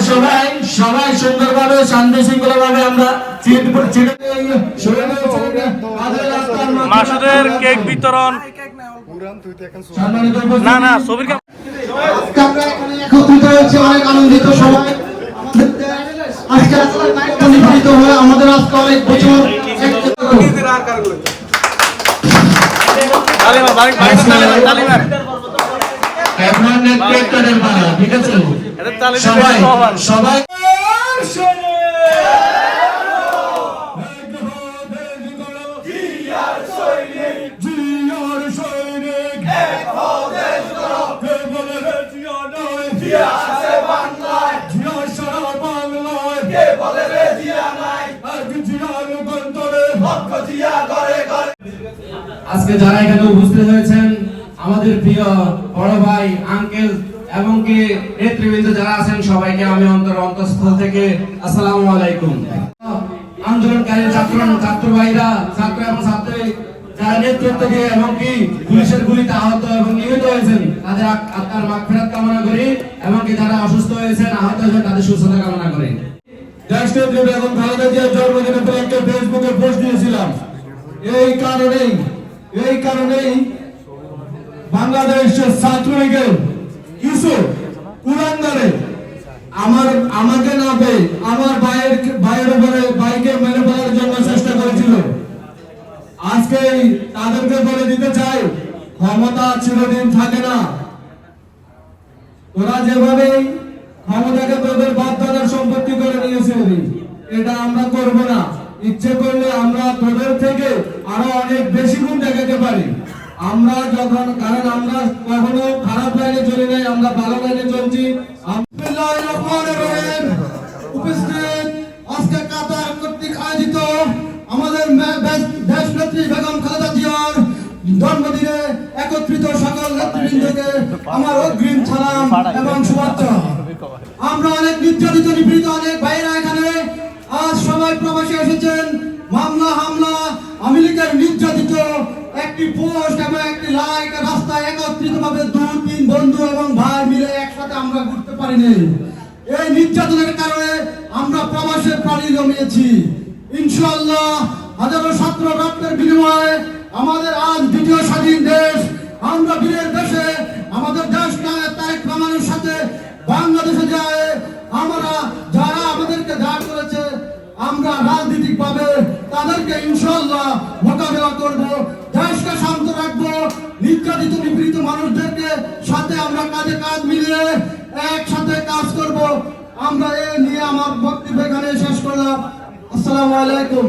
সবাই সবাই সুন্দরভাবে শান্তি শৃঙ্খলা ভাবে আমরা মাসুদের কেক বিতরণ না না ছবির একত্রিত হয়েছে, অনেক আনন্দিত সবাই। আজকে নির্ধারিত হয়ে আমাদের আজকে অনেক বছর ঠিক আছে সবাই সবাই আজকে যারা এখানে উপস্থিত হয়েছেন, আমাদের প্রিয় বড় ভাই আঙ্কেল এবং কি নেতৃবৃন্দ যারা আছেন, সবাইকে আমি অন্তঃস্থল থেকে আসসালামু আলাইকুম। আন্দোলনকারী ছাত্র ভাইরা, ছাত্র এবং ছাত্রী যারা নেতৃত্ব দিয়ে এবং কি পুলিশের গুলিতে আহত এবং নিহত হয়েছেন, তাদের আত্মার মাগফিরাত কামনা করি এবং কি যারা অসুস্থ হয়েছেন, আহত হয়েছেন, তাদের সুস্থতা কামনা করি। এবং খালেদা জিয়ার জন্মদিনে একটা ফেসবুকে পোস্ট দিয়েছিলাম। এই কারণেই বাংলাদেশের ছাত্রলীগের কিছু কুলাঙ্গারে আমাকে না পেয়ে আমার ভাইয়ের উপরে ভাইকে মেরে ফেলার জন্য চেষ্টা করেছিল। আজকে তাদেরকে বলে দিতে চাই, ক্ষমতা চিরদিন থাকে না। ওরা যেভাবে ক্ষমতাকে তোদের বাপ দাদার সম্পত্তি করে নিয়েছে, এটা আমরা করব না। ইচ্ছে করলে আমরা তোদের থেকে আরো অনেক বেশি গুণ দেখাতে পারি। আমরা যখন, কারণ আমরা কখনো খারাপ লাইনে চলি নাই, আমরা ভালো লাইনে চলছি। উপস্থিত আজকে কাতার কর্তৃক আয়োজিত আমাদের দেশ নেত্রী বেগম খালেদা জিয়ার জন্মদিনে একত্রিত সকল নেতৃবৃন্দকে আমার অগ্রিম সালাম এবং শুভেচ্ছা। আমরা অনেক নির্যাতিত নিপীড়িত অনেক ভাইরা এখানে আজ সবাই প্রবাসী এসেছেন। মামলা হামলা আওয়ামী লীগের নির্যাতিত একটি পোস্ট এবং একটি লাইক রাস্তায় একত্রিত ভাবে 2-3 বন্ধু এবং ভাই মিলে একসাথে আমরা ঘুরতে পারিনি। এই নির্যাতনের কারণে আমরা প্রবাসের প্রাণী জমিয়েছি। ইনশাআল্লাহ হাজারো ছাত্র রক্তের বিনিময়ে আমাদের আজ দ্বিতীয় স্বাধীন দেশ। আমরা বীরের দেশে আমাদের দেশ নায়ক তারেক রহমানের সাথে বাংলাদেশে যায় আমরা যারা আমাদেরকে দাঁড় করেছে, আমরা রাজনৈতিক ভাবে তাদেরকে ইনশাআল্লাহ মোকাবেলা করব, দেশকে শান্ত রাখবো, নির্যাতিত নিপীড়িত মানুষদেরকে সাথে আমরা কাঁধে কাঁধ মিলিয়ে একসাথে কাজ করব। আমরা এ নিয়ে আমার বক্তব্য এখানে শেষ করলাম। আসসালামু আলাইকুম।